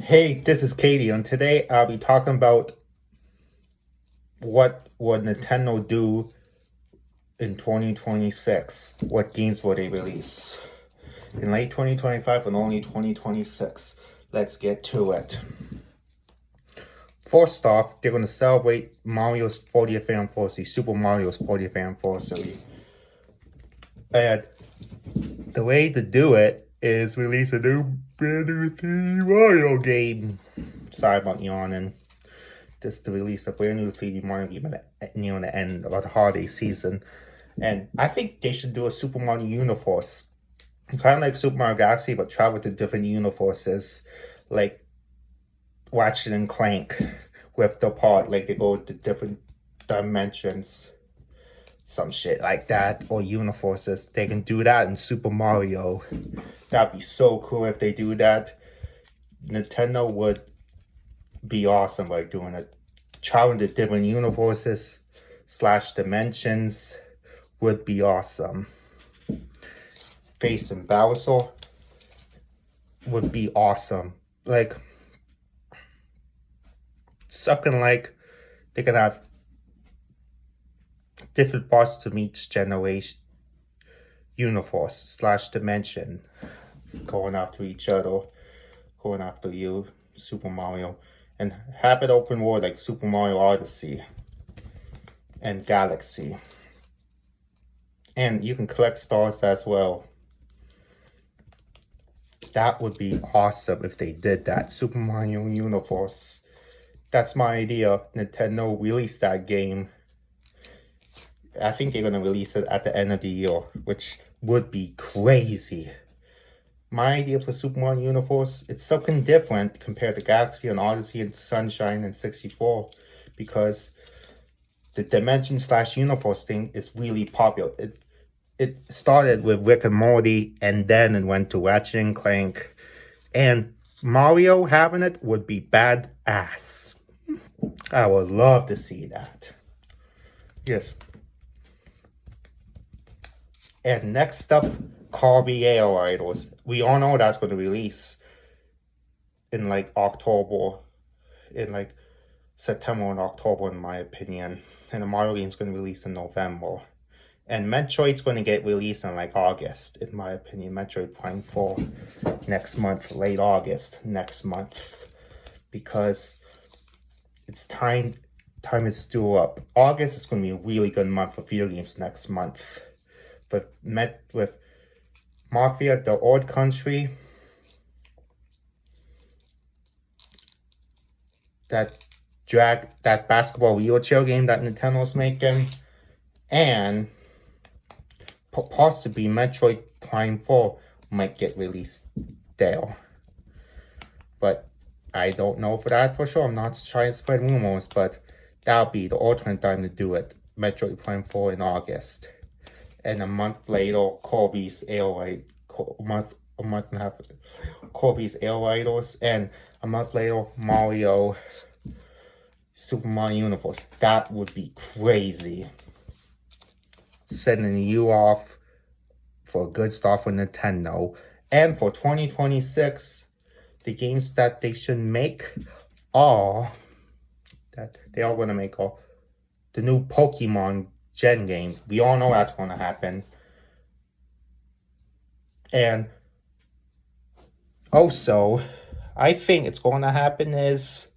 Hey, this is Katie, and today I'll be talking about what would Nintendo do in 2026. What games will they release in late 2025 and only 2026? Let's get to it. First off, they're going to celebrate Mario's 40th anniversary, Super Mario's 40th anniversary. And the way to do it is release a brand new 3D Mario game. Sorry about yawning. Just to release a brand new 3D Mario game near the end of the holiday season. And I think they should do a Super Mario Universe. Kind of like Super Mario Galaxy, but travel to different universes. Like Ratchet and Clank with the part. Like they go to different dimensions. Some shit like that. Or universes. They can do that in Super Mario. That'd be so cool if they do that. Nintendo would be awesome by doing it. Traveling to different universes / dimensions would be awesome. Facing Bowser would be awesome. Like something like they could have different parts to each generation universe / dimension going after each other, going after you, Super Mario, and have it open world like Super Mario Odyssey and Galaxy. And you can collect stars as well. That would be awesome if they did that. Super Mario Universe. That's my idea. Nintendo released that game. I think they're going to release it at the end of the year, which would be crazy. My idea for Super Mario Universe, it's something different compared to Galaxy and Odyssey and Sunshine and 64, because the dimension / universe thing is really popular. It started with Rick and Morty, and then it went to Ratchet and Clank, and Mario having it would be badass. I would love to see that. Yes. And next up, Kirby Air Riders. We all know that's going to release in like October, in like September and October, in my opinion. And the Mario game's going to release in November. And Metroid's going to get released in like August, in my opinion. Metroid Prime 4 next month, late August next month. Because it's time is due up. August is going to be a really good month for video games next month. With Mafia, the Old Country, that basketball wheelchair game that Nintendo's making, and possibly Metroid Prime 4 might get released there. But I don't know for that for sure. I'm not trying to spread rumors, but that'll be the alternate time to do it. Metroid Prime 4 in August. And a month later, Kirby's Air Riders, a month and a half, Kirby's Air Riders, and a month later, Mario, Super Mario Universe. That would be crazy. Sending you off for good stuff with Nintendo. And for 2026, the games that they should make are, that they are going to make are the new Pokemon Gen game. We all know that's going to happen. And also, I think it's going to happen it's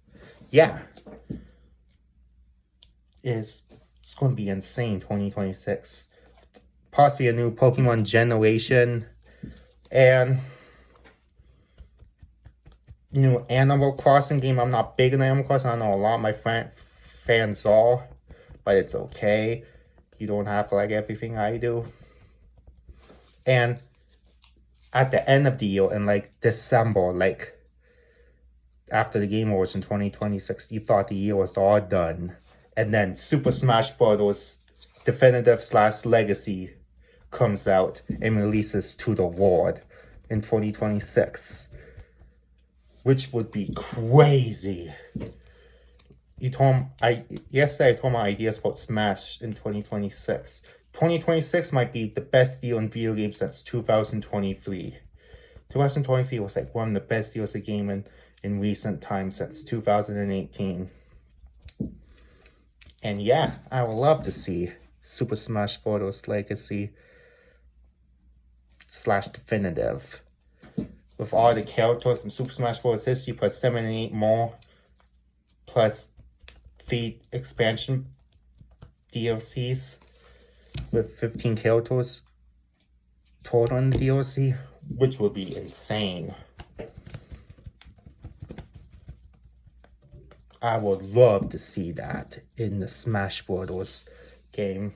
going to be insane, 2026. Possibly a new Pokemon generation. And new Animal Crossing game. I'm not big in Animal Crossing. I know a lot of my fans are. But it's okay. You don't have to like everything I do. And at the end of the year, in like December, like after the Game Awards in 2026, you thought the year was all done. And then Super Smash Bros. Definitive / Legacy comes out and releases to the world in 2026. Which would be crazy. Yesterday I told my ideas about Smash in 2026. 2026 might be the best year in video games since 2023. 2023 was like one of the best years of gaming in recent times since 2018. And yeah, I would love to see Super Smash Bros. Legacy / Definitive with all the characters in Super Smash Bros. History plus 78 more, plus the expansion DLCs with 15 characters total in the DLC, which would be insane. I would love to see that in the Smash Bros. Game.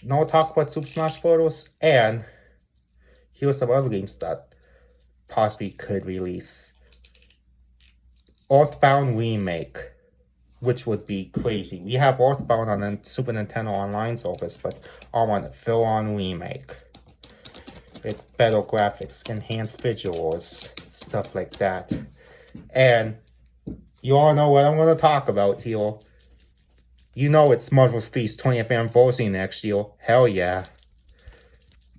Now we'll talk about Super Smash Bros. And here's some other games that possibly could release. Earthbound Remake, which would be crazy. We have Earthbound on the Super Nintendo Online service, but I want a full-on remake. With better graphics, enhanced visuals, stuff like that. And you all know what I'm going to talk about here. You know it's Marvel 3's 20th anniversary next year. Hell yeah.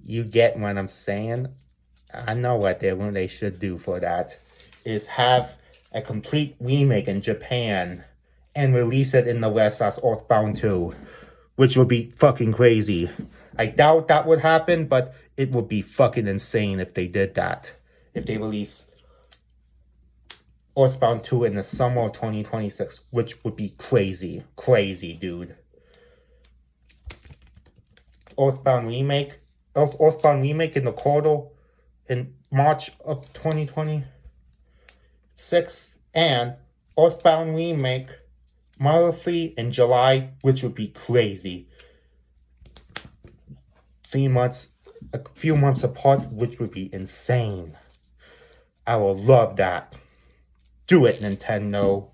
You get what I'm saying? I know what they should do for that. Is have a complete remake in Japan and release it in the West as Earthbound 2. Which would be fucking crazy. I doubt that would happen, but it would be fucking insane if they did that. If they release Earthbound 2 in the summer of 2026, which would be crazy. Crazy, dude. Earthbound Remake in the quarter in March of 2026, and Earthbound Remake monthly in July, which would be crazy. 3 months, a few months apart, which would be insane. I will love that. Do it, Nintendo.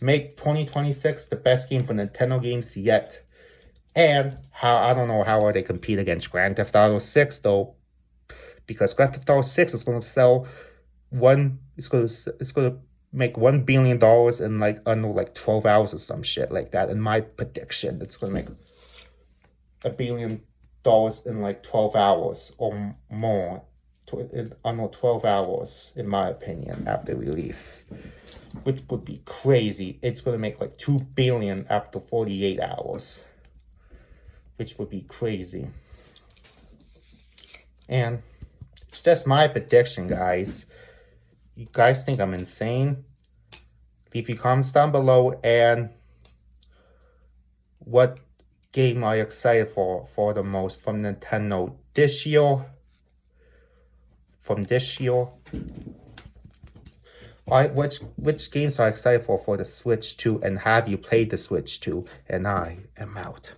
Make 2026 the best game for Nintendo games yet. And I don't know how they compete against Grand Theft Auto 6 though, because Grand Theft Auto 6 is going to sell it's going to make $1 billion in like under like 12 hours or some shit like that. In my prediction, it's going to make $1 billion in like 12 hours or more. In under 12 hours, in my opinion, after release, which would be crazy. It's going to make like $2 billion after 48 hours, which would be crazy. And it's just my prediction, guys. You guys think I'm insane? Leave your comments down below. And what game are you excited for the most from Nintendo this year? From this year? Which games are you excited for the Switch 2? And have you played the Switch 2? And I am out.